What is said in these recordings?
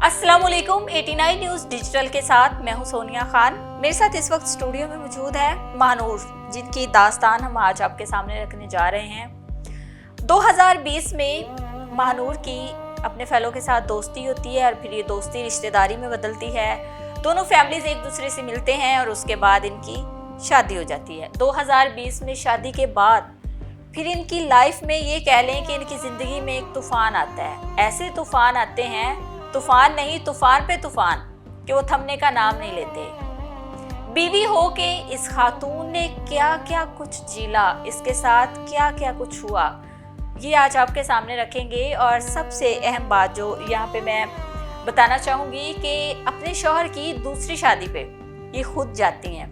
अस्सलाम वालेकुम 89 news digital के साथ मैं हूं सोनिया खान। मेरे साथ इस वक्त स्टूडियो में मौजूद है महानूर, जिनकी दास्तान हम आज आपके सामने रखने जा रहे हैं। 2020 में महानूर की अपने फेलो के साथ दोस्ती होती है और फिर ये दोस्ती रिश्तेदारी में बदलती है। दोनों फैमिलीज एक दूसरे से मिलते हैं और उसके बाद इनकी शादी हो जाती है। 2020 में शादी के बाद फिर इनकी लाइफ में ये कह लें कि इनकी ज़िंदगी में एक तूफ़ान आता है। ऐसे तूफ़ान आते हैं, तूफ़ान नहीं तूफ़ान पे तूफ़ान, कि वो थमने का नाम नहीं लेते। बीवी हो के इस खातून ने क्या क्या कुछ झेला, इसके साथ क्या क्या कुछ हुआ, ये आज आपके सामने रखेंगे। और सबसे अहम बात जो यहाँ पे मैं बताना चाहूँगी कि अपने शौहर की दूसरी शादी पे ये खुद जाती हैं,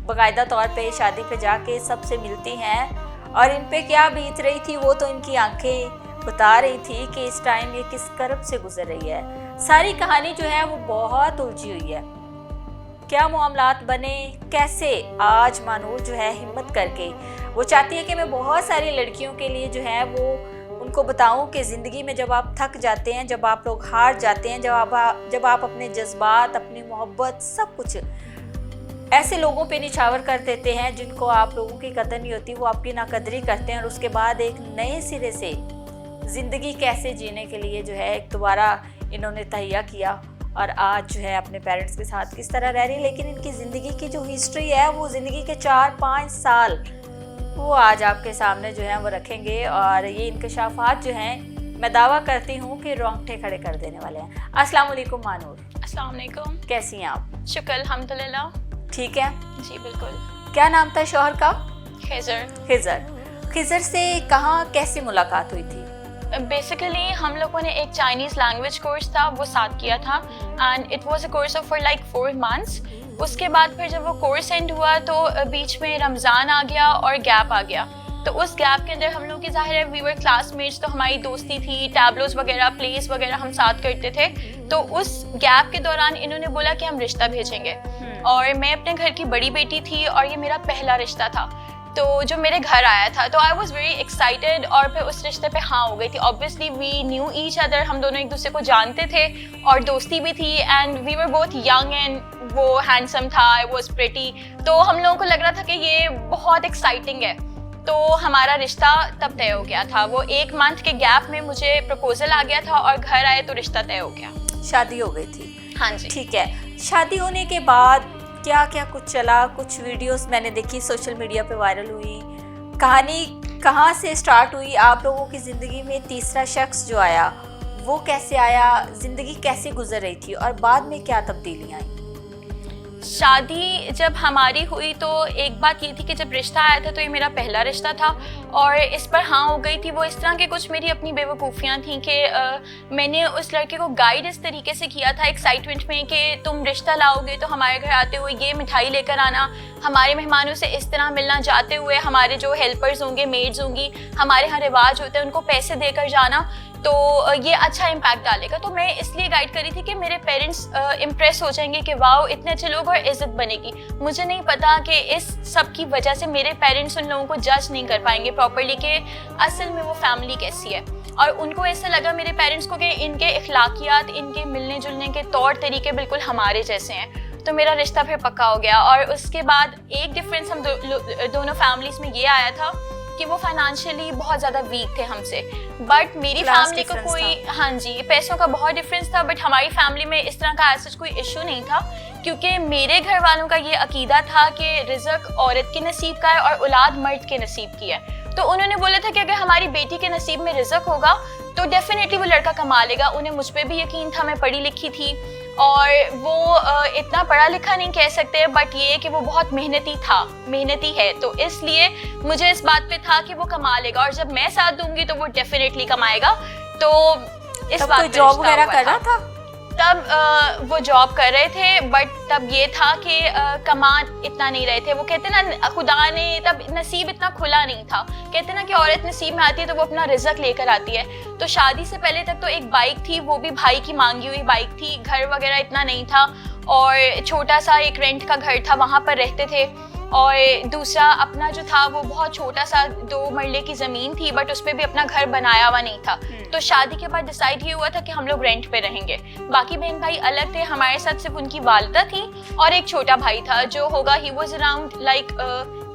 बाकायदा तौर पे शादी पे जाके सबसे मिलती हैं और इन पे क्या बीत रही थी वो तो इनकी आंखें बता रही थी कि इस टाइम ये किस करब से गुजर रही है। सारी कहानी जो है वो बहुत उलझी हुई है। क्या मामलात बने, कैसे आज महानूर जो है हिम्मत करके वो चाहती है कि मैं बहुत सारी लड़कियों के लिए जो है वो उनको बताऊं कि ज़िंदगी में जब आप थक जाते हैं, जब आप लोग हार जाते हैं, जब आप अपने जज्बात, अपनी मोहब्बत, सब कुछ ऐसे लोगों पे निछावर कर देते हैं जिनको आप लोगों की कदर नहीं होती, वो आपकी नाकदरी करते हैं और उसके बाद एक नए सिरे से ज़िंदगी कैसे जीने के लिए जो है एक दोबारा इन्होंने तहैया किया और आज जो है अपने पेरेंट्स के साथ किस तरह रह रही है। लेकिन इनकी ज़िंदगी की जो हिस्ट्री है वो ज़िंदगी के 4-5 साल वो आज आपके सामने जो है वो रखेंगे और ये इंकशाफात जो हैं मैं दावा करती हूँ कि रोंगटे खड़े कर देने वाले हैं। अस्सलाम वालेकुम महानूर। अस्सलाम वालेकुम। कैसी हैं आप? शुक्र अल्हम्दुलिल्लाह। ठीक है जी बिल्कुल। क्या नाम था शौहर का? खिज़र। खिज़र से कहाँ कैसे मुलाकात हुई थी? बेसिकली हम लोगों ने एक चाइनीज़ लैंग्वेज कोर्स था वो साथ किया था and it was a course of for like 4 months। उसके बाद फिर जब वो कोर्स एंड हुआ तो बीच में रमज़ान आ गया और गैप आ गया। तो उस गैप के अंदर हम लोग की ज़ाहिर है वी वर क्लासमेट्स, तो हमारी दोस्ती थी, टैबलोज वगैरह, प्लेस वगैरह हम साथ करते थे। तो उस गैप के दौरान इन्होंने बोला कि हम रिश्ता भेजेंगे और मैं अपने घर की बड़ी बेटी थी और ये मेरा पहला रिश्ता था तो जो मेरे घर आया था, तो आई वॉज वेरी एक्साइटेड और फिर उस रिश्ते पे हाँ हो गई थी। Obviously we knew each other, हम दोनों एक दूसरे को जानते थे और दोस्ती भी थी and we were both young and वो हैंडसम था, आई वॉज प्रिटी। तो हम लोगों को लग रहा था कि ये बहुत एक्साइटिंग है। तो हमारा रिश्ता तब तय हो गया था। वो 1 month के गैप में मुझे प्रपोजल आ गया था और घर आए तो रिश्ता तय हो गया। शादी हो गई थी? हाँ जी। ठीक है। शादी होने के बाद क्या क्या कुछ चला? कुछ वीडियोस मैंने देखी सोशल मीडिया पे वायरल हुई। कहानी कहाँ से स्टार्ट हुई? आप लोगों की ज़िंदगी में तीसरा शख्स जो आया वो कैसे आया? ज़िंदगी कैसे गुजर रही थी और बाद में क्या तब्दीलियाँ आई? शादी जब हमारी हुई तो एक बात ये थी कि जब रिश्ता आया था तो ये मेरा पहला रिश्ता था और इस पर हाँ हो गई थी। वो इस तरह के कुछ मेरी अपनी बेवकूफ़ियाँ थी कि मैंने उस लड़के को गाइड इस तरीके से किया था एक्साइटमेंट में कि तुम रिश्ता लाओगे तो हमारे घर आते हुए ये मिठाई लेकर आना, हमारे मेहमानों से इस तरह मिलना, जाते हुए हमारे जो हेल्पर्स होंगे, मेड्स होंगी, हमारे यहाँ रिवाज होते हैं उनको पैसे देकर जाना, तो ये अच्छा इम्पैक्ट डालेगा। तो मैं इसलिए गाइड करी थी कि मेरे पेरेंट्स इम्प्रेस हो जाएंगे कि वाओ इतने अच्छे लोग और इज़्ज़त बनेगी। मुझे नहीं पता कि इस सब की वजह से मेरे पेरेंट्स उन लोगों को जज नहीं कर पाएंगे प्रॉपर्ली कि असल में वो फैमिली कैसी है। और उनको ऐसा लगा मेरे पेरेंट्स को कि इनके इखलाकियात, इनके मिलने जुलने के तौर तरीके बिल्कुल हमारे जैसे हैं। तो मेरा रिश्ता फिर पक्का हो गया। और उसके बाद एक डिफरेंस हम दोनों फैमिलीज़ में ये आया था कि वो फाइनेंशियली बहुत ज़्यादा वीक थे हमसे, बट मेरी फैमिली को कोई हाँ जी पैसों का बहुत डिफरेंस था, बट हमारी फैमिली में इस तरह का ऐसा कोई इशू नहीं था क्योंकि मेरे घर वालों का ये अकीदा था कि रिज़्क औरत के नसीब का है और औलाद मर्द के नसीब की है। तो उन्होंने बोला था कि अगर हमारी बेटी के नसीब में रिज़्क होगा तो डेफिनेटली वो लड़का कमा लेगा। उन्हें मुझ पर भी यकीन था, मैं पढ़ी लिखी थी और वो इतना पढ़ा लिखा नहीं कह सकते बट ये कि वो बहुत मेहनती है, तो इसलिए मुझे इस बात पे था कि वो कमा लेगा और जब मैं साथ दूंगी तो वो डेफिनेटली कमाएगा। तो इस बात पे जॉब वगैरह कर रहा था तब वो जॉब कर रहे थे, बट तब ये था कि कमा इतना नहीं रहे थे। वो कहते ना खुदा ने तब नसीब इतना खुला नहीं था, कहते ना कि औरत नसीब में आती है तो वो अपना रिज़्क लेकर आती है। तो शादी से पहले तक तो एक बाइक थी, वो भी भाई की मांगी हुई बाइक थी, घर वगैरह इतना नहीं था और छोटा सा एक रेंट का घर था, वहाँ पर रहते थे। और दूसरा अपना जो था वो बहुत छोटा सा 2 मरले की ज़मीन थी, बट उस पर भी अपना घर बनाया हुआ नहीं था। तो शादी के बाद डिसाइड ये हुआ था कि हम लोग रेंट पे रहेंगे। बाकी बहन भाई अलग थे, हमारे साथ सिर्फ उनकी वालिदा थी और एक छोटा भाई था जो होगा he was around like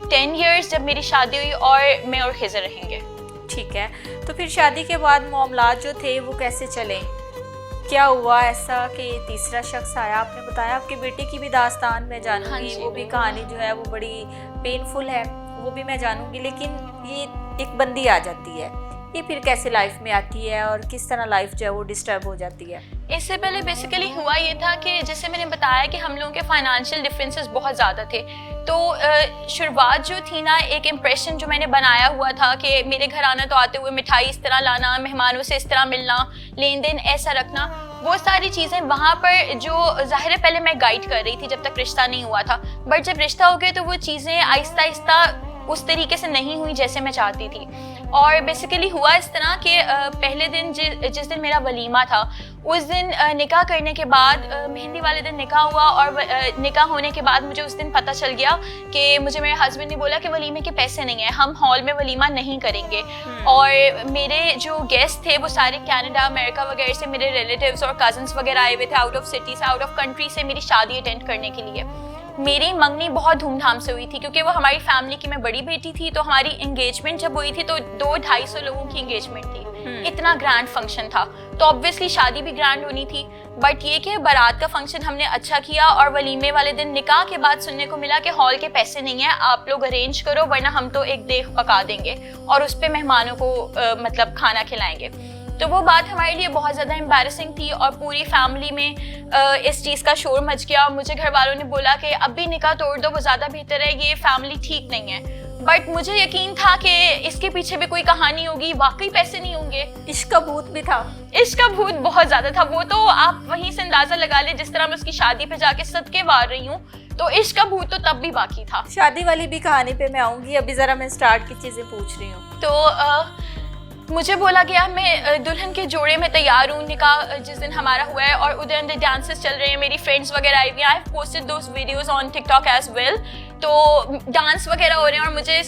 10 years जब मेरी शादी हुई, और मैं और खिज़र रहेंगे। ठीक है, तो फिर शादी के बाद मामलात जो थे वो कैसे चले? क्या हुआ ऐसा कि तीसरा शख्स आया? आपने बताया आपकी बेटी की भी दास्तान मैं जानूंगी। हाँ जी, वो भी कहानी जो है वो बड़ी पेनफुल है, वो भी मैं जानूंगी, लेकिन ये एक बंदी आ जाती है, ये फिर कैसे लाइफ में आती है और किस तरह लाइफ जो है वो डिस्टर्ब हो जाती है? इससे पहले बेसिकली हुआ ये था कि जैसे मैंने बताया कि हम लोगों के फाइनेंशियल डिफरेंसेस बहुत ज़्यादा थे। तो शुरुआत जो थी ना, एक इम्प्रेशन जो मैंने बनाया हुआ था कि मेरे घर आना तो आते हुए मिठाई इस तरह लाना, मेहमानों से इस तरह मिलना, लेन देन ऐसा रखना, वो सारी चीज़ें वहाँ पर जो ज़ाहिर है पहले मैं गाइड कर रही थी जब तक रिश्ता नहीं हुआ था, बट जब रिश्ता हो गया तो वो चीज़ें आहिस्ता आहिस्ता उस तरीके से नहीं हुई जैसे मैं चाहती थी। और बेसिकली हुआ इस तरह कि पहले दिन जिस दिन मेरा वलीमा था, उस दिन निकाह करने के बाद मेहंदी वाले दिन निकाह हुआ, और निकाह होने के बाद मुझे उस दिन पता चल गया कि मुझे मेरे हस्बैंड ने बोला कि वलीमे के पैसे नहीं हैं, हम हॉल में वलीमा नहीं करेंगे। और मेरे जो गेस्ट थे वो सारे कनाडा, अमेरिका वगैरह से मेरे रिलेटिव्स और कजन्स वगैरह आए हुए थे, आउट ऑफ सिटी से, आउट ऑफ कंट्री से मेरी शादी अटेंड करने के लिए। मेरी मंगनी बहुत धूमधाम से हुई थी क्योंकि वो हमारी फैमिली की मैं बड़ी बेटी थी। तो हमारी एंगेजमेंट जब हुई थी तो 200-250 लोगों की एंगेजमेंट थी, इतना ग्रैंड फंक्शन था। तो ऑब्वियसली शादी भी ग्रैंड होनी थी, बट ये कि बारात का फंक्शन हमने अच्छा किया, और वलीमे वाले दिन निकाह के बाद सुनने को मिला कि हॉल के पैसे नहीं है, आप लोग अरेंज करो वरना हम तो एक देख पका देंगे और उस पर मेहमानों को मतलब खाना खिलाएंगे। तो वो बात हमारे लिए बहुत ज़्यादा एम्बैरेसिंग थी और पूरी फैमिली में इस चीज़ का शोर मच गया। मुझे घर वालों ने बोला कि अब भी निकाह तोड़ दो, वो ज़्यादा बेहतर है, ये फैमिली ठीक नहीं है। बट मुझे यकीन था कि इसके पीछे भी कोई कहानी होगी, वाकई पैसे नहीं होंगे। इश्क का भूत भी था, इश्क का भूत बहुत ज़्यादा था। वो तो आप वहीं से अंदाज़ा लगा ले, जिस तरह मैं उसकी शादी पे जाके सदके वार रही हूँ, तो इश्क का भूत तो तब भी बाकी था। शादी वाली भी कहानी पे मैं आऊँगी, अभी ज़रा मैं स्टार्ट की चीज़ें पूछ रही हूँ। तो मुझे बोला गया मैं दुल्हन के जोड़े में तैयार हूँ, निकाह जिस दिन हमारा हुआ है, और उधर अंदर डांसेस चल रहे हैं, मेरी फ्रेंड्स वगैरह आई हुई हैं। I have posted those videos on TikTok as well. तो डांस वगैरह हो रहे हैं और मुझे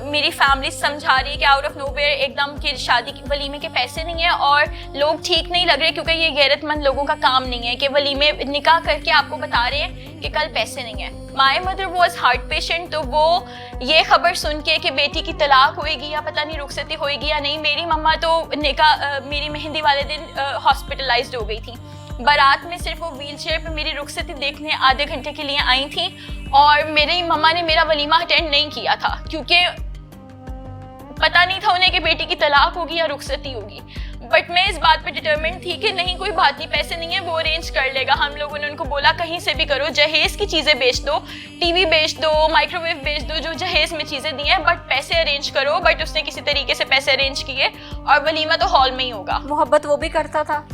मेरी फैमिली समझा रही है कि आउट ऑफ नोवेयर एकदम कि शादी की वलीमे के पैसे नहीं है और लोग ठीक नहीं लग रहे, क्योंकि ये गैरतमंद लोगों का काम नहीं है कि वलीमे निकाह करके आपको बता रहे हैं कि कल पैसे नहीं है। My mother was heart patient, तो वो ये खबर सुन के कि बेटी की तलाक होएगी या पता नहीं रुखसती होएगी या नहीं, मेरी मम्मा तो निकाह मेरी मेहंदी वाले दिन हॉस्पिटलाइज्ड हो गई थी। बारात में सिर्फ वो व्हील चेयर पर मेरी रुखसती देखने आधे घंटे के लिए आई थी, और मेरी मम्मा ने मेरा वलीमा अटेंड नहीं किया था क्योंकि पता नहीं था उन्हें कि बेटी की तलाक होगी या रुखसती होगी। बट मैं इस बात पे डिटरमिन्ड थी कि नहीं, कोई बात नहीं, पैसे नहीं है, वो अरेंज कर लेगा। हम लोगों ने उनको बोला कहीं से भी करो, जहेज की चीज़ें बेच दो, टीवी बेच दो, माइक्रोवेव बेच दो, जो जहेज में चीज़ें दी हैं, बट पैसे अरेंज करो। बट उसने किसी तरीके से पैसे अरेंज किए और वलीमा तो हॉल में ही होगा। मोहब्बत वो भी करता था?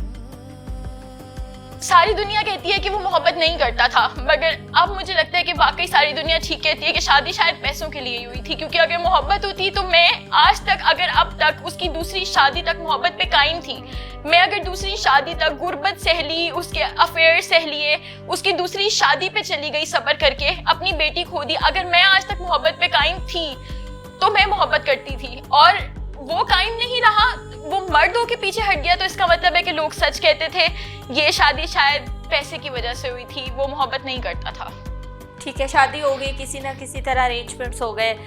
सारी दुनिया कहती है कि वो मोहब्बत नहीं करता था, मगर अब मुझे लगता है कि वाकई सारी दुनिया ठीक कहती है कि शादी शायद पैसों के लिए ही हुई थी। क्योंकि अगर मोहब्बत होती तो मैं आज तक, अगर अब तक उसकी दूसरी शादी तक मोहब्बत पे कायम थी, मैं अगर दूसरी शादी तक गुर्बत सहली, उसके अफेयर सहलिए, उसकी दूसरी शादी पे चली गई सब्र करके, अपनी बेटी खो दी, अगर मैं आज तक मोहब्बत पे कायम थी तो मैं मोहब्बत करती थी। और वो कायम नहीं रहा, वो मर्दों के पीछे हट गया, तो इसका मतलब है कि लोग सच कहते थे ये शादी शायद पैसे की वजह से हुई थी, वो मोहब्बत नहीं करता था। ठीक है, शादी हो गई, किसी ना किसी तरह अरेंजमेंट्स हो गए,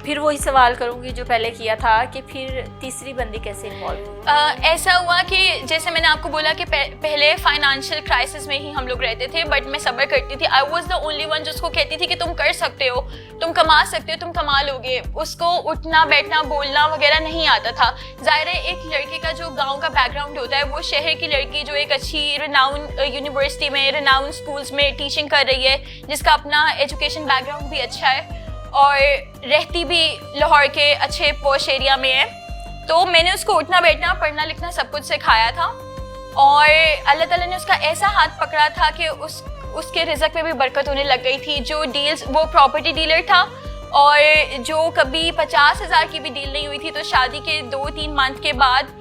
फिर वही सवाल करूंगी जो पहले किया था कि फिर तीसरी बंदी कैसे इन्वॉल्व? ऐसा हुआ कि जैसे मैंने आपको बोला कि पहले फाइनेंशियल क्राइसिस में ही हम लोग रहते थे, बट मैं सब्र करती थी। I was the only one जिसको कहती थी कि तुम कर सकते हो, तुम कमा सकते हो, तुम कमा लोगे। उसको उठना बैठना बोलना वगैरह नहीं आता था। ज़ाहिर है एक लड़के का जो गाँव का बैकग्राउंड होता है, वो शहर की लड़की जो एक अच्छी रिनाउन यूनिवर्सिटी में, रिनाउन स्कूल्स में टीचिंग कर रही है, जिसका अपना एजुकेशन बैकग्राउंड भी अच्छा है और रहती भी लाहौर के अच्छे पॉश एरिया में है, तो मैंने उसको उठना बैठना पढ़ना लिखना सब कुछ सिखाया था। और अल्लाह ताला ने उसका ऐसा हाथ पकड़ा था कि उसके रिज़्क़ में भी बरकत होने लग गई थी। जो डील्स, वो प्रॉपर्टी डीलर था, और जो कभी 50,000 की भी डील नहीं हुई थी, तो शादी के 2-3 मंथ के बाद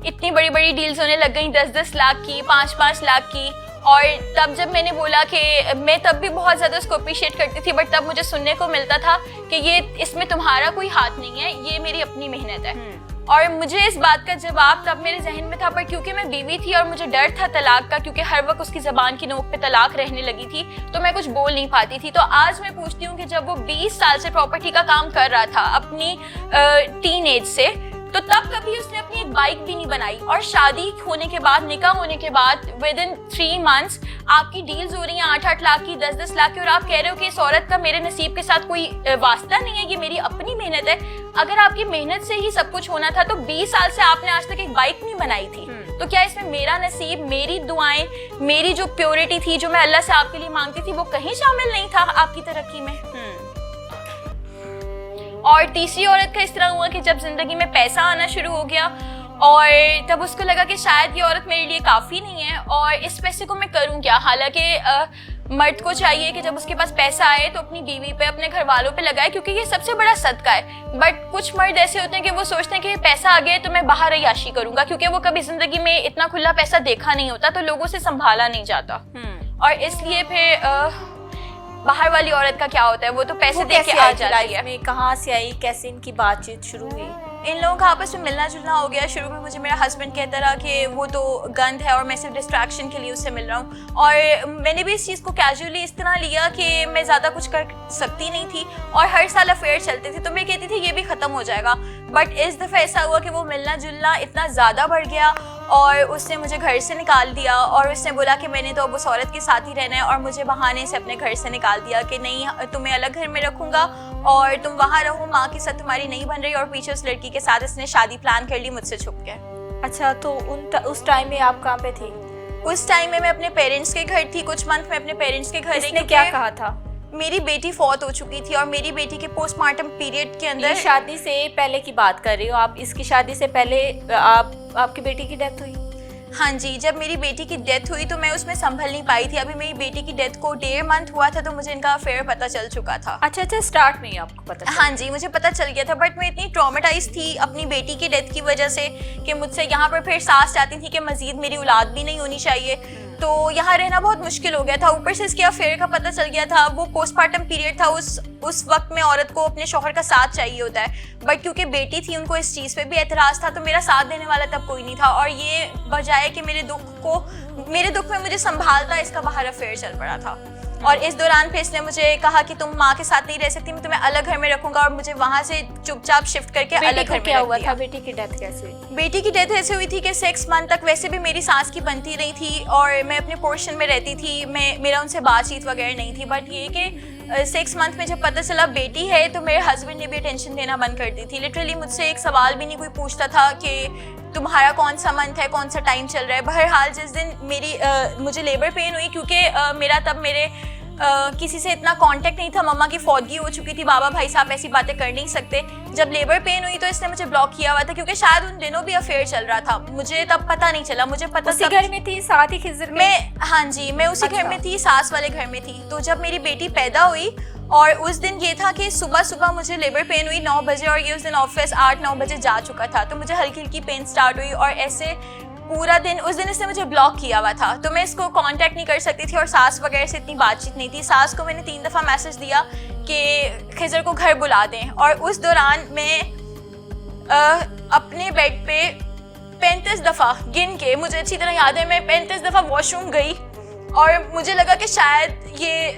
इतनी बड़ी बड़ी डील्स होने लग गई, 10-10 लाख की, 5-5 लाख की। और तब जब मैंने बोला कि मैं तब भी बहुत ज़्यादा उसको अप्रिशिएट करती थी, बट तब मुझे सुनने को मिलता था कि ये इसमें तुम्हारा कोई हाथ नहीं है, ये मेरी अपनी मेहनत है। और मुझे इस बात का जवाब तब मेरे जहन में था, पर क्योंकि मैं बीवी थी और मुझे डर था तलाक का, क्योंकि हर वक्त उसकी ज़बान की नोक पे तलाक रहने लगी थी, तो मैं कुछ बोल नहीं पाती थी। तो आज मैं पूछती हूँ कि जब वो 20 साल से प्रॉपर्टी का काम कर रहा था अपनी टीन एज से, तो तब कभी उसने अपनी एक बाइक भी नहीं बनाई। और शादी होने के बाद, निकाह होने के बाद विद इन 3 मंथ्स आपकी डील्स हो रही हैं 8-8 लाख की, 10-10 लाख की, और आप कह रहे हो कि इस औरत का मेरे नसीब के साथ कोई वास्ता नहीं है, ये मेरी अपनी मेहनत है। अगर आपकी मेहनत से ही सब कुछ होना था तो 20 साल से आपने आज तक एक बाइक नहीं बनाई थी। तो क्या इसमें मेरा नसीब, मेरी दुआएं, मेरी जो प्योरिटी थी जो मैं अल्लाह से आपके लिए मांगती थी, वो कहीं शामिल नहीं था आपकी तरक्की में? और तीसरी औरत का इस तरह हुआ कि जब जिंदगी में पैसा आना शुरू हो गया और तब उसको लगा कि शायद ये औरत मेरे लिए काफ़ी नहीं है और इस पैसे को मैं करूं क्या। हालांकि मर्द को चाहिए कि जब उसके पास पैसा आए तो अपनी बीवी पे, अपने घर वालों पे लगाए, क्योंकि ये सबसे बड़ा सदका है। बट कुछ मर्द ऐसे होते हैं कि वो सोचते हैं कि पैसा आ गया तो मैं बाहर अय्याशी करूंगा, क्योंकि वो कभी जिंदगी में इतना खुला पैसा देखा नहीं होता, तो लोगों से संभाला नहीं जाता। और इसलिए फिर बाहर वाली औरत का क्या होता है, वो तो पैसे दे के आ जाती है। कहाँ से आई, कैसे इनकी बातचीत शुरू हुई? इन लोगों का आपस में मिलना जुलना हो गया। शुरू में मुझे मेरा हस्बैंड कहता रहा कि वो तो गंद है और मैं सिर्फ डिस्ट्रैक्शन के लिए उससे मिल रहा हूँ, और मैंने भी इस चीज़ को कैजुअली इस तरह लिया कि मैं ज़्यादा कुछ कर सकती नहीं थी और हर साल अफेयर चलते थे, तो मैं कहती थी ये भी ख़त्म हो जाएगा। बट इस दफ़ा ऐसा हुआ कि वो मिलना जुलना इतना ज़्यादा बढ़ गया और उसने मुझे घर से निकाल दिया और उसने बोला कि मैंने तो अब उस औरत के साथ ही रहना है, और मुझे बहाने से अपने घर से निकाल दिया कि नहीं, तुम्हें अलग घर में रखूँगा और तुम वहाँ रहो, माँ के साथ तुम्हारी नहीं बन रही। और पीछे उस लड़की के साथ इसने शादी प्लान कर ली मुझसे छुप के। अच्छा, तो उस टाइम में आप कहाँ पे थी? उस टाइम में मैं अपने पेरेंट्स के घर थी। कुछ मंथ में अपने पेरेंट्स के घर रही। इसने क्या कहा था? मेरी बेटी फौत हो चुकी थी और मेरी बेटी के पोस्टमार्टम पीरियड के अंदर। शादी से पहले की बात कर रही हो आप? इसकी शादी से पहले आपकी बेटी की डेथ हुई? हाँ जी, जब मेरी बेटी की डेथ हुई तो मैं उसमें संभल नहीं पाई थी। अभी मेरी बेटी की डेथ को 1.5 मंथ हुआ था तो मुझे इनका अफेयर पता चल चुका था। अच्छा, स्टार्ट में ही आपको पता चला? हाँ जी, मुझे पता चल गया था। बट मैं इतनी ट्रॉमेटाइज थी अपनी बेटी की डेथ की वजह से कि मुझसे यहाँ पर फिर सास चाहती थी कि मजीद मेरी औलाद भी नहीं होनी चाहिए, तो यहाँ रहना बहुत मुश्किल हो गया था। ऊपर से इसके अफेयर का पता चल गया था। वो पोस्टमार्टम पीरियड था, उस वक्त में औरत को अपने शौहर का साथ चाहिए होता है, बट क्योंकि बेटी थी उनको इस चीज़ पे भी एतराज़ था, तो मेरा साथ देने वाला तब कोई नहीं था। और ये बजाय कि मेरे दुख में मुझे संभालता, इसका बाहर अफेयर चल पड़ा था। और इस दौरान फिर इसने मुझे कहा कि तुम माँ के साथ नहीं रह सकती, मैं तुम्हें अलग घर में रखूंगा, और मुझे वहाँ से चुपचाप शिफ्ट करके अलग घर में क्या हुआ था? बेटी की डेथ कैसे हुई? बेटी की डेथ ऐसे हुई थी कि 6 मंथ तक वैसे भी मेरी सास की बनती रही थी और मैं अपने पोर्शन में रहती थी, मेरा उनसे बातचीत वगैरह नहीं थी। बट ये कि 6 मंथ में जब पता चला बेटी है तो मेरे हस्बैंड ने भी अटेंशन देना बंद कर दी थी। लिटरली मुझसे एक सवाल भी नहीं कोई पूछता था कि तुम्हारा कौन सा मंथ है, कौन सा टाइम चल रहा है। बहरहाल जिस दिन मुझे लेबर पेन हुई, क्योंकि मेरा तब मेरे किसी से इतना कांटेक्ट नहीं था, मम्मा की फौतगी हो चुकी थी, बाबा भाई साहब ऐसी बातें कर नहीं सकते। जब लेबर पेन हुई तो इसने मुझे ब्लॉक किया हुआ था, क्योंकि शायद उन दिनों भी अफेयर चल रहा था, मुझे तब पता नहीं चला। मुझे पता उसी घर में थी, साथ ही खिजर में? हाँ जी, मैं उसी घर में थी, सास वाले घर में थी। तो जब मेरी बेटी पैदा हुई और उस दिन ये था कि सुबह मुझे लेबर पेन हुई 9 बजे, और ये उस दिन ऑफिस 8-9 बजे जा चुका था, तो मुझे हल्की हल्की पेन स्टार्ट हुई और ऐसे पूरा दिन। उस दिन इसने मुझे ब्लॉक किया हुआ था, तो मैं इसको कांटेक्ट नहीं कर सकती थी और सास वगैरह से इतनी बातचीत नहीं थी। सास को मैंने 3 दफ़ा मैसेज दिया कि खिजर को घर बुला दें, और उस दौरान मैं अपने बेड पे 35 दफ़ा गिन के, मुझे अच्छी तरह याद है, मैं 35 दफ़ा वॉशरूम गई और मुझे लगा कि शायद ये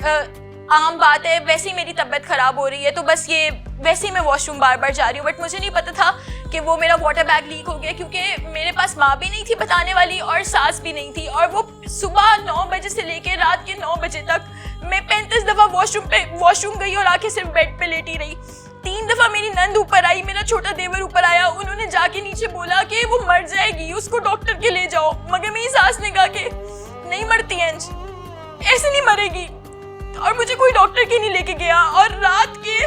आम बात है, वैसे ही मेरी तबीयत ख़राब हो रही है, तो बस ये वैसे ही मैं वॉशरूम बार बार जा रही हूँ। बट मुझे नहीं पता था कि वो मेरा वाटर बैग लीक हो गया, क्योंकि मेरे पास माँ भी नहीं थी बताने वाली और सास भी नहीं थी। और वो सुबह 9 बजे से लेकर रात के 9 बजे तक मैं 35 दफ़ा वॉशरूम गई और आके सिर्फ बेड पे लेटी रही। 3 दफ़ा मेरी नंद ऊपर आई, मेरा छोटा देवर ऊपर आया, उन्होंने जाके नीचे बोला कि वो मर जाएगी, उसको डॉक्टर के ले जाओ। मगर मेरी सास ने कहा कि नहीं मरती अंश, ऐसे नहीं मरेगी, और मुझे कोई डॉक्टर के नहीं लेके गया। और रात के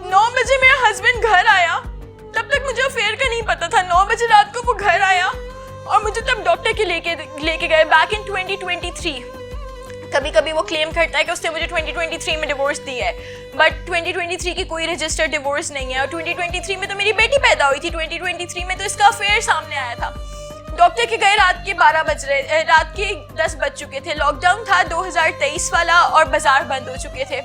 9 बजे मेरा हस्बैंड घर आया, तब तक मुझे अफेयर का नहीं पता था। 9 बजे रात को वो घर आया और मुझे तब डॉक्टर के लेके गए बैक इन 2023। कभी कभी वो क्लेम करता है कि उसने मुझे 2023 में डिवोर्स दी है, बट 2023 की कोई रजिस्टर्ड डिवोर्स नहीं है। और 2023 में तो मेरी बेटी पैदा हुई थी, 2023 में तो इसका अफेयर सामने आया था। डॉक्टर के गए रात के 12 बज रहे, रात के 10 बज चुके थे, लॉकडाउन था 2023 वाला और बाजार बंद हो चुके थे।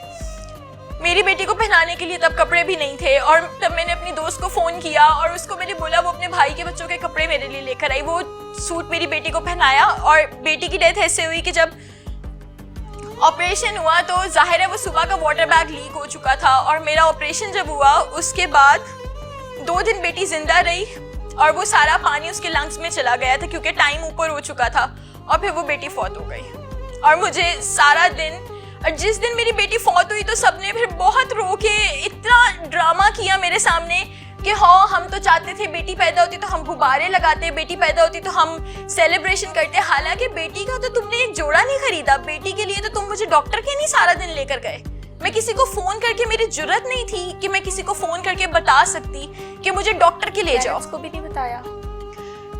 मेरी बेटी को पहनाने के लिए तब कपड़े भी नहीं थे, और तब मैंने अपनी दोस्त को फ़ोन किया और उसको मैंने बोला वो अपने भाई के बच्चों के कपड़े मेरे लिए लेकर आई। वो सूट मेरी बेटी को पहनाया, और बेटी की डेथ ऐसे हुई कि जब ऑपरेशन हुआ तो जाहिर है वो सुबह का वाटर बैग लीक हो चुका था, और मेरा ऑपरेशन जब हुआ उसके बाद 2 दिन बेटी जिंदा रही, और वो सारा पानी उसके लंग्स में चला गया था क्योंकि टाइम ऊपर हो चुका था, और फिर वो बेटी फौत हो गई। और मुझे सारा दिन, और जिस दिन मेरी बेटी फौत हुई तो सबने फिर बहुत रो के इतना ड्रामा किया मेरे सामने कि हाँ हम तो चाहते थे बेटी पैदा होती तो हम गुब्बारे लगाते, बेटी पैदा होती तो हम सेलिब्रेशन करते। हालांकि बेटी का तो तुमने एक जोड़ा नहीं खरीदा, बेटी के लिए तो तुम मुझे डॉक्टर के नहीं सारा दिन लेकर गए। मैं किसी को फोन करके, मेरी जुर्रत नहीं थी कि मैं किसी को फोन करके बता सकती कि मुझे डॉक्टर के ले जाओ। उसको भी नहीं बताया।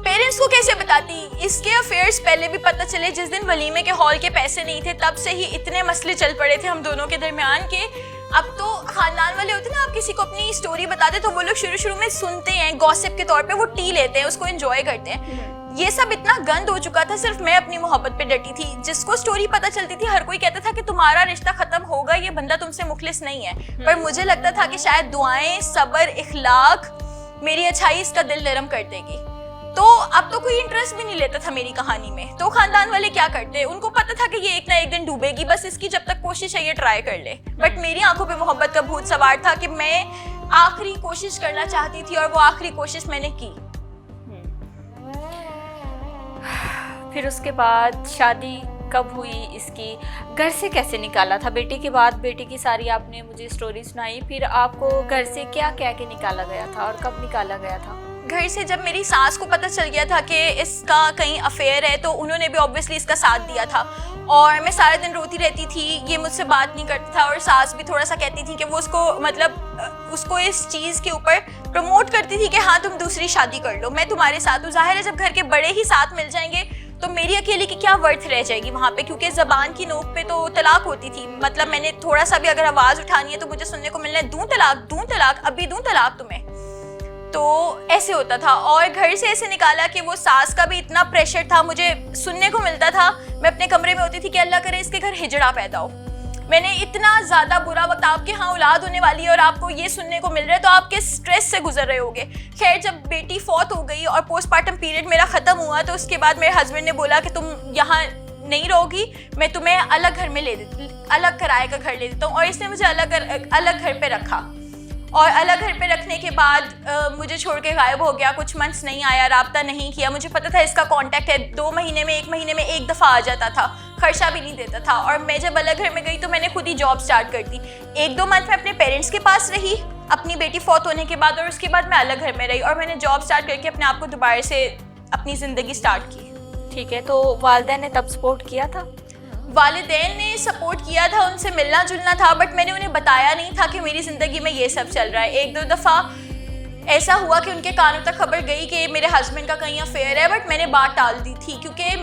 पेरेंट्स को कैसे बताती? इसके अफेयर्स पहले भी पता चले, जिस दिन वलीमे के हॉल के पैसे नहीं थे तब से ही इतने मसले चल पड़े थे हम दोनों के दरमियान के अब तो खानदान वाले होते हैं ना, आप किसी को अपनी स्टोरी बताते तो वो लोग शुरू में सुनते हैं, गॉसिप के तौर पे वो टी लेते हैं, उसको एंजॉय करते हैं। ये सब इतना गंद हो चुका था, सिर्फ मैं अपनी मोहब्बत पे डटी थी। जिसको स्टोरी पता चलती थी हर कोई कहता था कि तुम्हारा रिश्ता खत्म होगा, ये बंदा तुमसे मुखलिस नहीं है। पर मुझे लगता था कि शायद दुआएं, सब्र, इखलाक, मेरी अच्छाई इसका दिल नरम कर देगी। तो अब तो कोई इंटरेस्ट भी नहीं लेता था मेरी कहानी में। तो खानदान वाले क्या करते, उनको पता था कि ये एक ना एक दिन डूबेगी, बस इसकी जब तक कोशिश है ये ट्राई कर ले। बट मेरी आंखों पे मोहब्बत का भूत सवार था कि मैं आखिरी कोशिश करना चाहती थी, और वो आखिरी कोशिश मैंने की। फिर उसके बाद शादी कब हुई इसकी? घर से कैसे निकाला था? बेटी के बाद बेटी की सारी आपने मुझे स्टोरी सुनाई, फिर आपको घर से क्या कह के निकाला गया था और कब निकाला गया था? घर से जब मेरी सास को पता चल गया था कि इसका कहीं अफेयर है तो उन्होंने भी ऑब्वियसली इसका साथ दिया था, और मैं सारे दिन रोती रहती थी, ये मुझसे बात नहीं करता था, और सास भी थोड़ा सा कहती थी कि वो उसको मतलब उसको इस चीज़ के ऊपर प्रमोट करती थी कि हाँ तुम दूसरी शादी कर लो, मैं तुम्हारे साथ हूँ। जाहिर है जब घर के बड़े ही साथ मिल जाएंगे तो मेरी अकेले की क्या वर्थ रह जाएगी वहाँ पे, क्योंकि ज़बान की नोक पे तो तलाक होती थी। मतलब मैंने थोड़ा सा भी अगर आवाज़ उठानी है तो मुझे सुनने को मिलना है दूँ तलाक, अभी दूँ तलाक तुम्हें। तो ऐसे होता था, और घर से ऐसे निकाला कि वो सास का भी इतना प्रेशर था, मुझे सुनने को मिलता था। मैं अपने कमरे में होती थी कि अल्लाह करे इसके घर हिजड़ा पैदा हो। मैंने इतना ज़्यादा बुरा वक्त, आपके यहाँ औलाद होने वाली है और आपको ये सुनने को मिल रहा है तो आप किस स्ट्रेस से गुजर रहे होगे। खैर जब बेटी फौत हो गई और पोस्टमार्टम पीरियड मेरा ख़त्म हुआ तो उसके बाद मेरे हस्बैंड ने बोला कि तुम यहाँ नहीं रहोगी, मैं तुम्हें अलग घर में अलग किराए का घर ले देता हूँ। और इसने मुझे अलग घर पे रखा, और अलग घर पे रखने के बाद मुझे छोड़ के गायब हो गया। कुछ मंथ्स नहीं आया, राब्ता नहीं किया। मुझे पता था इसका कांटेक्ट है, 2 महीने में 1 महीने में एक दफ़ा आ जाता था, खर्चा भी नहीं देता था। और मैं जब अलग घर में गई तो मैंने खुद ही जॉब स्टार्ट कर दी। 1-2 मंथ में अपने पेरेंट्स के पास रही अपनी बेटी फौत होने के बाद, और उसके बाद मैं अलग घर में रही, और मैंने जॉब स्टार्ट करके अपने आप को दोबारा से अपनी ज़िंदगी स्टार्ट की। ठीक है, तो वालिदैन ने तब सपोर्ट किया था? वालिदैन ने सपोर्ट किया था, उनसे मिलना जुलना था, बट मैंने उन्हें बताया नहीं था कि मेरी ज़िंदगी में ये सब चल रहा है। 1-2 दफ़ा ऐसा हुआ कि उनके कानों तक खबर गई कि मेरे हस्बैंड का कहीं अफेयर है, बट मैंने बात टाल दी थी क्योंकि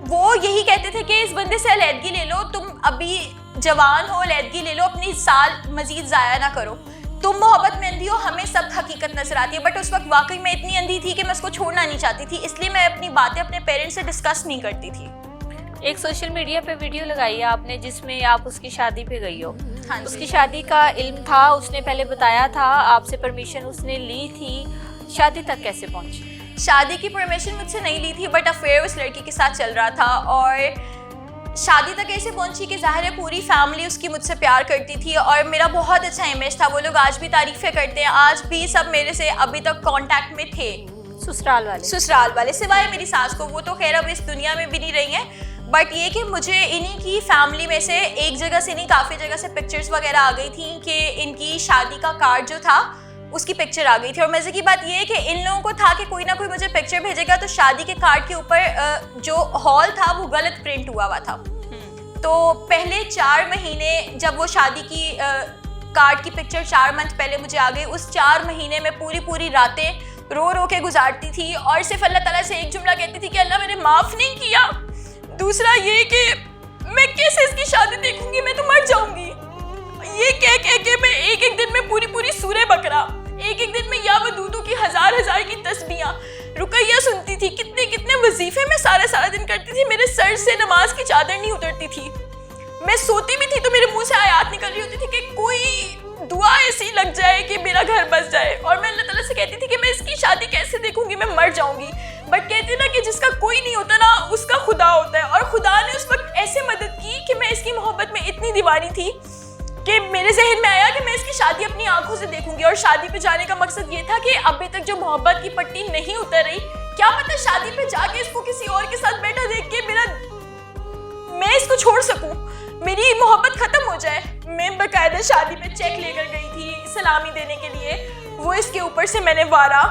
वो यही कहते थे कि इस बंदे से अलहदगी ले लो, तुम अभी जवान हो, अलहदगी ले लो, अपनी साल मज़ीद ज़ाया ना करो। तुम मोहब्बत में अंधी हो, हमें सब हकीकत नजर आती है। बट उस वक्त वाकई मैं इतनी अंधी थी कि मैं उसको छोड़ना नहीं चाहती थी, इसलिए मैं अपनी बातें अपने पेरेंट्स से डिस्कस नहीं करती थी। एक सोशल मीडिया पे वीडियो लगाई है आपने जिसमें आप उसकी शादी पे गई हो। हाँ, उसकी शादी का इल्म था, उसने पहले बताया था, आपसे परमिशन उसने ली थी, शादी तक कैसे पहुंची? शादी की परमिशन मुझसे नहीं ली थी, बट अफेयर उस लड़की के साथ चल रहा था। और शादी तक ऐसे पहुंची कि ज़ाहिर है पूरी फैमिली उसकी मुझसे प्यार करती थी और मेरा बहुत अच्छा इमेज था। वो लोग आज भी तारीफ़ें करते हैं, आज भी सब मेरे से अभी तक कांटेक्ट में थे। ससुराल वाले सिवाय मेरी सास को, वो तो खैर अब इस दुनिया में भी नहीं रही हैं। बट ये कि मुझे इन्हीं की फैमिली में से एक जगह से नहीं, काफ़ी जगह से पिक्चर्स वगैरह आ गई थी कि इनकी शादी का कार्ड जो था उसकी पिक्चर आ गई थी। और मज़े की बात ये है कि इन लोगों को था कि कोई ना कोई मुझे पिक्चर भेजेगा तो शादी के कार्ड के ऊपर जो हॉल था वो गलत प्रिंट हुआ था। तो पहले 4 महीने जब वो शादी की कार्ड की पिक्चर 4 मंथ पहले मुझे आ गई, उस 4 महीने में पूरी रातें रो रो के गुजारती थी और सिर्फ अल्लाह ताला से एक जुमला कहती थी कि अल्लाह मैंने माफ़ नहीं किया। दूसरा ये कि मैं कैसे इसकी शादी देखूंगी, मैं तो मर जाऊंगी। ये कह के मैं एक एक दिन में पूरी सूरह बकरा, एक एक दिन में या वदूदों की हजार की तस्बीहां, रुकैया सुनती थी, कितने वजीफे मैं सारा दिन करती थी। मेरे सर से नमाज की चादर नहीं उतरती थी। मैं सोती भी थी तो मेरे मुंह से आयत निकल रही होती थी कि कोई दुआ ऐसी लग जाए कि मेरा घर बस जाए। और मैं अल्लाह ताला से कहती थी कि मैं इसकी शादी कैसे देखूंगी, मैं मर जाऊंगी। बट कहती ना कि जिसका कोई नहीं होता ना, उसका खुदा होता है। और खुदा ने उस वक्त ऐसे मदद की कि मैं इसकी मोहब्बत में इतनी दीवानी थी कि मेरे जहन में आया कि मैं इसकी शादी अपनी आंखों से देखूंगी। और शादी पे जाने का मकसद ये था कि अभी तक जो मोहब्बत की पट्टी नहीं उतर रही, क्या पता शादी पे जाके इसको किसी और के साथ बैठा देख के मैं इसको छोड़ सकूं, मेरी मोहब्बत खत्म हो जाए। मैं बकायदा शादी पे चेक लेकर गई थी सलामी देने के लिए। वो इसके ऊपर से मैंने वारा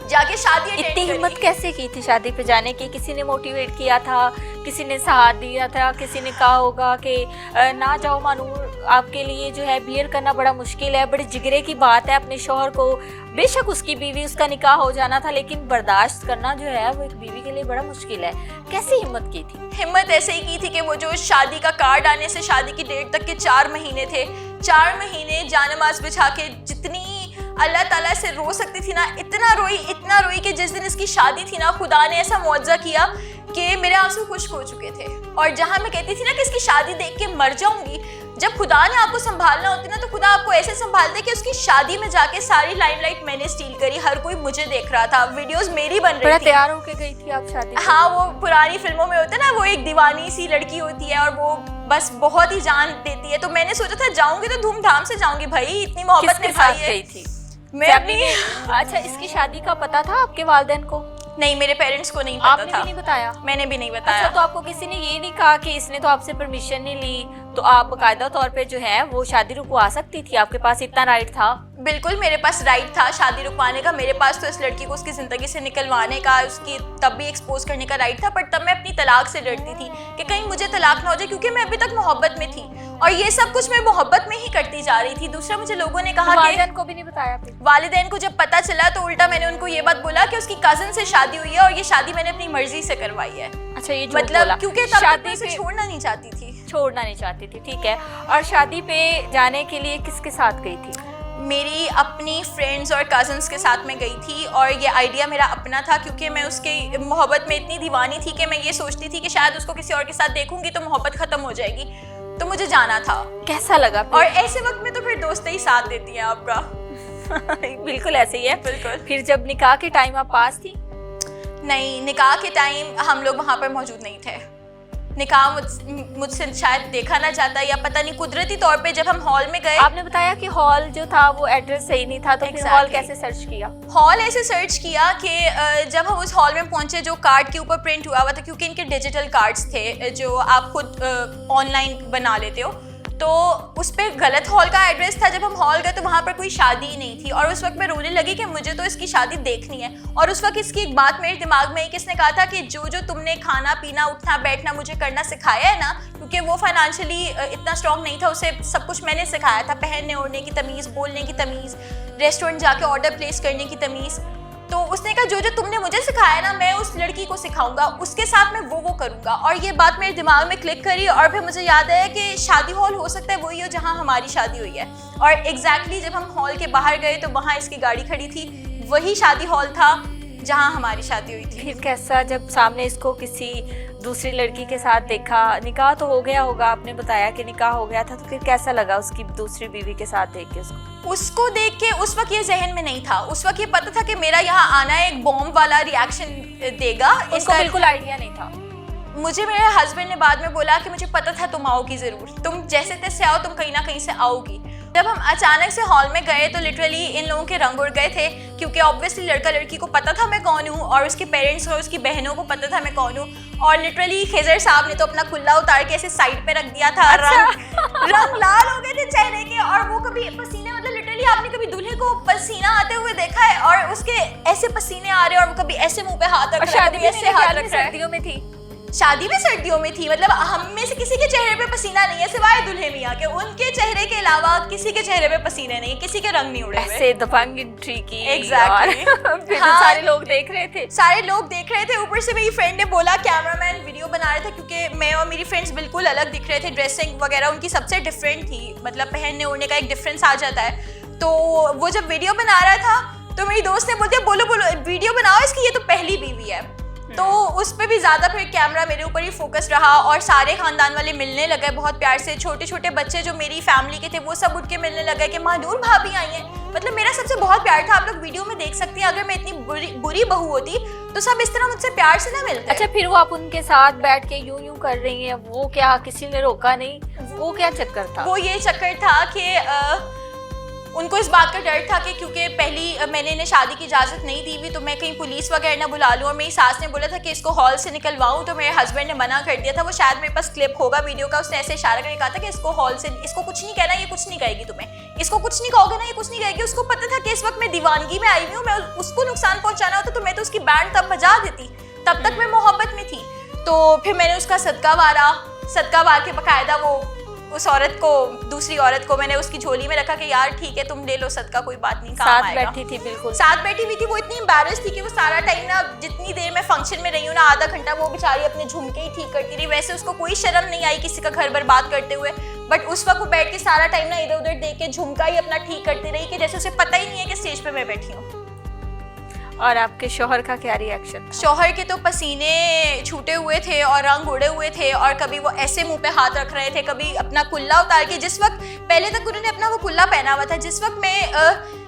जाके शादी अटेंड इतनी करी। हिम्मत कैसे की थी शादी पे जाने की? किसी ने मोटिवेट किया था, किसी ने साथ दिया था, किसी ने कहा होगा कि ना जाओ मानूर, आपके लिए जो है बियर करना बड़ा मुश्किल है, बड़ी जिगरे की बात है अपने शौहर को, बेशक उसकी बीवी, उसका निकाह हो जाना था, लेकिन बर्दाश्त करना जो है वो एक बीवी के लिए बड़ा मुश्किल है। कैसे हिम्मत की थी? हिम्मत ऐसे ही की थी कि वो जो शादी का कार्ड आने से शादी की डेट तक के 4 महीने थे, 4 महीने जानमाज बिछा के जितनी अल्लाह ताला से रो सकती थी ना, इतना रोई कि जिस दिन इसकी शादी थी ना, खुदा ने ऐसा मुआवजा किया कि मेरे आंसू खुश्क हो चुके थे। और जहाँ मैं कहती थी ना कि इसकी शादी देख के मर जाऊंगी, जब खुदा ने आपको संभालना होती ना तो खुदा आपको ऐसे संभालते कि उसकी शादी में जाके सारी लाइमलाइट मैंने स्टील करी। हर कोई मुझे देख रहा था, वीडियोस मेरी बन रही थी। तैयार होके गई थी आप शादी? हाँ, वो पुरानी फिल्मों में होता है ना, वो एक दीवानी सी लड़की होती है और वो बस बहुत ही जान देती है। तो मैंने सोचा था जाऊंगी तो धूमधाम से जाऊंगी भाई, इतनी मोहब्बत निभाई है। गई थी मैं अपनी अच्छा, इसकी शादी का पता था आपके वालिदैन को? नहीं, मेरे पेरेंट्स को नहीं पता आपने था। भी नहीं बताया? मैंने भी नहीं बताया। अच्छा, तो आपको किसी ने ये नहीं कहा कि इसने तो आपसे परमिशन नहीं ली, तो आप बाकायदा तौर पे जो है वो शादी रुकवा सकती थी? आपके पास इतना राइट था? बिल्कुल मेरे पास राइट था शादी रुकवाने का। मेरे पास तो इस लड़की को उसकी ज़िंदगी से निकलवाने का, उसकी तब भी एक्सपोज करने का राइट था। पर तब मैं अपनी तलाक से डरती थी कि कहीं मुझे तलाक ना हो जाए, क्योंकि मैं अभी तक मोहब्बत में थी और ये सब कुछ मैं मोहब्बत में ही करती जा रही थी। दूसरा, मुझे लोगों ने कहा कि वालिदैन को भी नहीं बताया? फिर वालिदैन को जब पता चला तो उल्टा मैंने उनको ये बात बोला कि उसकी कज़न से शादी हुई है और ये शादी मैंने अपनी मर्जी से करवाई है। अच्छा, ये मतलब क्योंकि तब शादी मैं उसे छोड़ना नहीं चाहती थी। छोड़ना नहीं चाहती थी, ठीक है। और शादी पे जाने के लिए किसके साथ गई थी? मेरी अपनी फ्रेंड्स और कज़न्स के साथ में गई थी और ये आइडिया मेरा अपना था, क्योंकि मैं उसकी मोहब्बत में इतनी दीवानी थी कि मैं ये सोचती थी कि शायद उसको किसी और के साथ देखूंगी तो मोहब्बत खत्म हो जाएगी, तो मुझे जाना था। कैसा लगा? और ऐसे वक्त में तो फिर दोस्तें ही साथ देती हैं आपका। बिल्कुल ऐसे ही है। बिल्कुल। फिर जब निकाह के टाइम आप पास थी? नहीं, निकाह के टाइम हम लोग वहाँ पर मौजूद नहीं थे। निकाह मुझसे शायद देखा ना जाता, या पता नहीं कुदरती तौर पे जब हम हॉल में गए। आपने बताया कि हॉल जो था वो एड्रेस सही नहीं था, तो फिर हॉल कैसे सर्च किया? हॉल ऐसे सर्च किया कि जब हम उस हॉल में पहुंचे, जो कार्ड के ऊपर प्रिंट हुआ था, क्योंकि इनके डिजिटल कार्ड्स थे जो आप खुद ऑनलाइन बना लेते हो, तो उस पर गलत हॉल का एड्रेस था। जब हम हॉल गए तो वहाँ पर कोई शादी ही नहीं थी और उस वक्त मैं रोने लगी कि मुझे तो इसकी शादी देखनी है। और उस वक्त इसकी एक बात मेरे दिमाग में आई कि इसने कहा था कि जो तुमने खाना पीना उठना बैठना मुझे करना सिखाया है ना, क्योंकि वो फाइनेंशियली इतना स्ट्रॉन्ग नहीं था, उसे सब कुछ मैंने सिखाया था, पहनने ओढ़ने की तमीज़, बोलने की तमीज़, रेस्टोरेंट जाके ऑर्डर प्लेस करने की तमीज़। तो उसने कहा जो तुमने मुझे सिखाया ना, मैं उस लड़की को सिखाऊंगा, उसके साथ मैं वो करूंगा। और ये बात मेरे दिमाग में क्लिक करी और फिर मुझे याद आया कि शादी हॉल हो सकता है वही हो जहां हमारी शादी हुई है। और एग्जैक्टली जब हम हॉल के बाहर गए तो वहां इसकी गाड़ी खड़ी थी, वही शादी हॉल था जहां हमारी शादी हुई थी। फिर कैसा, जब सामने इसको किसी दूसरी लड़की के साथ देखा, निकाह तो हो गया होगा, आपने बताया कि निकाह हो गया था, तो फिर कैसा लगा उसकी दूसरी बीवी के साथ देख के? उसको देख के उस वक्त ये जहन में नहीं था, उस वक्त ये पता था कि मेरा यहाँ आना एक बॉम्ब वाला रिएक्शन देगा। इसको बिल्कुल आइडिया नहीं था। मुझे मेरे हस्बैंड ने बाद में बोला कि मुझे पता था तुम आओगी ज़रूर, तुम जैसे तैसे आओ, तुम कहीं ना कहीं से आओगी। जब हम अचानक से हॉल में गए तो लिटरली इन लोगों के रंग उड़ गए थे, क्योंकि ऑब्वियसली लड़का लड़की को पता था मैं कौन हूँ और उसके पेरेंट्स और उसकी बहनों को पता था मैं कौन हूँ। और लिटरली खिजर साहब ने तो अपना खुला उतार के ऐसे साइड पे रख दिया था। रंग लाल हो गए थे चेहरे के, और वो कभी पसीने, मतलब लिटरली आपने कभी दूल्हे को पसीना आते हुए देखा है? और उसके ऐसे पसीने आ रहे हैं और वो कभी ऐसे मुंह पे हाथ रख रहा है, कभी ऐसे हाथ रख रहा है। सर्दियों में थी शादी भी, सर्दियों में थी। मतलब हम में से किसी के चेहरे पे पसीना नहीं है सिवाय दूल्हे मियां के, उनके चेहरे के अलावा किसी के चेहरे पे पसीने नहीं, किसी के रंग नहीं उड़े हुए। ऐसे दबंग एंट्री की। एग्जैक्टली। हाँ, सारे लोग देख रहे थे, सारे लोग देख रहे थे। ऊपर से मेरी फ्रेंड ने बोला कैमरामैन वीडियो बना रहा था क्योंकि मैं और मेरी फ्रेंड्स बिल्कुल अलग दिख रहे थे, ड्रेसिंग वगैरह उनकी सबसे डिफरेंट थी, मतलब पहनने ओढ़ने का एक डिफरेंस आ जाता है। तो वो जब वीडियो बना रहा था तो मेरी दोस्त ने बोलती बोलो बोलो वीडियो बनाओ इसकी, ये तो पहली बीवी है। तो उस पर भी ज़्यादा फिर कैमरा मेरे ऊपर ही फोकस रहा और सारे खानदान वाले मिलने लगे बहुत प्यार से। छोटे छोटे बच्चे जो मेरी फैमिली के थे वो सब उठ के मिलने लगे कि महानूर भाभी आई हैं। मतलब मेरा सबसे बहुत प्यार था। आप लोग वीडियो में देख सकती हैं, अगर मैं इतनी बुरी बहू होती तो सब इस तरह मुझसे प्यार से ना मिलते। अच्छा, फिर वो आप उनके साथ बैठ के यूं कर रही हैं, वो क्या किसी ने रोका नहीं? वो क्या चक्कर था? वो ये चक्कर था कि उनको इस बात का डर था कि क्योंकि पहली मैंने इन्हें शादी की इजाज़त नहीं दी हुई तो मैं कहीं पुलिस वगैरह ना बुला लूँ। और मेरी सास ने बोला था कि इसको हॉल से निकलवाऊँ, तो मेरे हस्बैंड ने मना कर दिया था। वो शायद मेरे पास क्लिप होगा वीडियो का, उसने ऐसे इशारा करके कहा था कि इसको हॉल से, इसको कुछ नहीं कहना, ये कुछ नहीं कहेगी तुम्हें, इसको कुछ नहीं कहोगे ना, ये कुछ नहीं कहेगी। उसको पता था कि इस वक्त मैं दीवानगी में आई हुई हूँ, मैं उसको नुकसान पहुँचाना होता तो मैं तो उसकी बैंड तब बजा देती, तब तक मैं मोहब्बत में थी। तो फिर मैंने उसका सदका वार के बाकायदा वो उस औरत को, दूसरी औरत को मैंने उसकी झोली में रखा कि यार ठीक है तुम ले लो सदका, कोई बात नहीं, काम आएगा। साथ बैठी थी, बिल्कुल साथ बैठी हुई थी। वो इतनी एम्बैरेस थी कि वो सारा टाइम ना, जितनी देर मैं फंक्शन में रही हूँ ना, आधा घंटा वो बेचारी अपने झुमके ही ठीक करती रही। वैसे उसको कोई शर्म नहीं आई किसी का घर बर्बाद करते हुए, बट उस वक्त वो बैठ के सारा टाइम ना इधर उधर देख के झुमका ही अपना ठीक करती रही कि जैसे उसे पता ही नहीं है कि स्टेज पे मैं बैठी हूँ। और आपके शौहर का क्या रिएक्शन? शौहर के तो पसीने छूटे हुए थे और रंग उड़े हुए थे, और कभी वो ऐसे मुंह पे हाथ रख रहे थे, कभी अपना कुल्ला उतार के। जिस वक्त पहले तक उन्होंने अपना वो कुल्ला पहना हुआ था, जिस वक्त मैं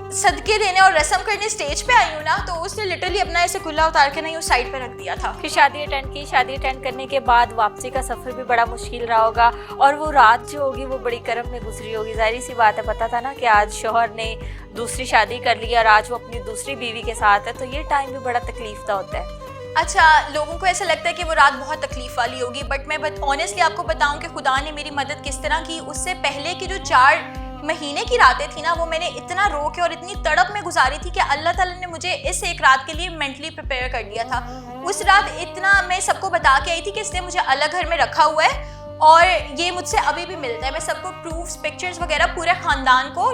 सदके देने और रस्म करने स्टेज पे आई हूँ ना, तो उसने लिटरली अपना ऐसे कुल्ला उतार के नहीं उस साइड पे रख दिया था। फिर शादी अटेंड की। शादी अटेंड करने के बाद वापसी का सफ़र भी बड़ा मुश्किल रहा होगा, और वो रात जो होगी वो बड़ी कर्म में गुजरी होगी। जाहिर सी बात है, पता था ना कि आज शौहर ने दूसरी शादी कर ली और आज वो अपनी दूसरी बीवी के साथ है, तो ये टाइम भी बड़ा तकलीफ का होता है। अच्छा, लोगों को ऐसा लगता है कि वो रात बहुत तकलीफ वाली होगी, बट मैं ऑनेस्टली आपको बताऊं कि खुदा ने मेरी मदद किस तरह की। उससे पहले की जो 4 महीने की रातें थी ना, वो मैंने इतना रो के और इतनी तड़प में गुजारी थी कि अल्लाह ताला ने मुझे इस एक रात के लिए मेंटली प्रिपेयर कर दिया था। उस रात इतना मैं सबको बता के आई थी कि इसने मुझे अलग घर में रखा हुआ है और ये मुझसे अभी भी मिलता है। मैं सबको प्रूफ्स, पिक्चर्स वगैरह, पूरे ख़ानदान को,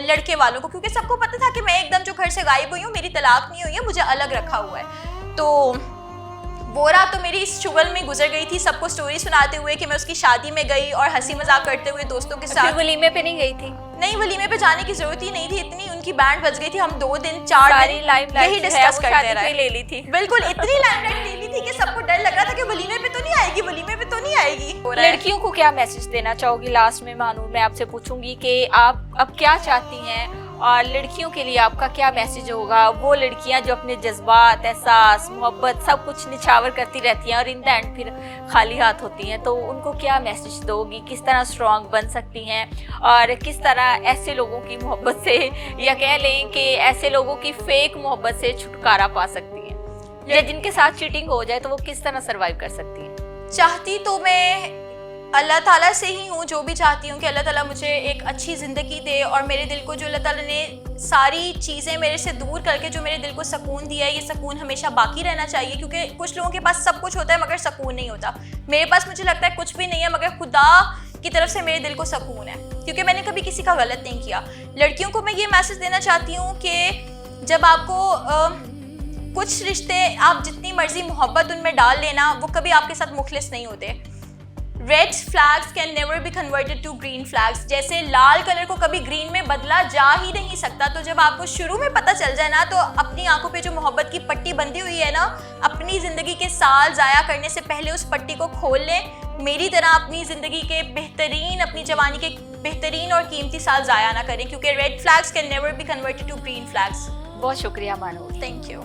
लड़के वालों को, क्योंकि सबको पता था कि मैं एकदम जो घर से गायब हुई हूँ, मेरी तलाक नहीं हुई है, मुझे अलग रखा हुआ है। तो वो रात तो मेरी इस शुगल में गुजर गई थी, सबको स्टोरी सुनाते हुए कि मैं उसकी शादी में गई और हंसी मजाक करते हुए दोस्तों के साथ। वलीमे पे नहीं गई थी? नहीं, वलीमे पे जाने की जरूरत ही नहीं थी, इतनी उनकी बैंड बज गई थी। हम 2 दिन 4 दिन यही डिस्कस करते रहे। ले ली थी बिल्कुल, इतनी लाइमलाइट ले ली थी कि सबको डर लग रहा था कि वलीमे पे तो नहीं आएगी, वलीमे पे तो नहीं आएगी। लड़कियों को क्या मैसेज देना चाहोगी? लास्ट में महानूर मैं आपसे पूछूंगी कि आप अब क्या चाहती हैं और लड़कियों के लिए आपका क्या मैसेज होगा? वो लड़कियां जो अपने जज्बात, एहसास, मोहब्बत सब कुछ निछावर करती रहती हैं और इन द एंड फिर खाली हाथ होती हैं, तो उनको क्या मैसेज दोगी? किस तरह स्ट्रॉन्ग बन सकती हैं और किस तरह ऐसे लोगों की मोहब्बत से, या कह लें कि ऐसे लोगों की फेक मोहब्बत से छुटकारा पा सकती हैं, या जिनके साथ चीटिंग हो जाए तो वो किस तरह सर्वाइव कर सकती हैं? चाहती तो मैं अल्लाह ताला से ही हूँ, जो भी चाहती हूँ कि अल्लाह ताला मुझे एक अच्छी ज़िंदगी दे और मेरे दिल को जो अल्लाह ताला ने सारी चीज़ें मेरे से दूर करके जो मेरे दिल को सुकून दिया है, ये सुकून हमेशा बाकी रहना चाहिए। क्योंकि कुछ लोगों के पास सब कुछ होता है मगर सुकून नहीं होता। मेरे पास मुझे लगता है कुछ भी नहीं है मगर खुदा की तरफ से मेरे दिल को सुकून है, क्योंकि मैंने कभी किसी का गलत नहीं किया। लड़कियों को मैं ये मैसेज देना चाहती हूँ कि जब आपको कुछ रिश्ते, आप जितनी मर्जी मोहब्बत उनमें डाल लेना, वो कभी आपके साथ मुखलिस नहीं होते। Red flags can never be converted to green flags. जैसे लाल कलर को कभी ग्रीन में बदला जा ही नहीं सकता। तो जब आपको शुरू में पता चल जाए ना, तो अपनी आंखों पे जो मोहब्बत की पट्टी बंधी हुई है ना, अपनी ज़िंदगी के साल ज़ाया करने से पहले उस पट्टी को खोल लें। मेरी तरह अपनी ज़िंदगी के बेहतरीन, अपनी जवानी के बेहतरीन और कीमती साल ज़ाया ना करें, क्योंकि red flags can never be converted to green flags. बहुत शुक्रिया महानूर, थैंक यू।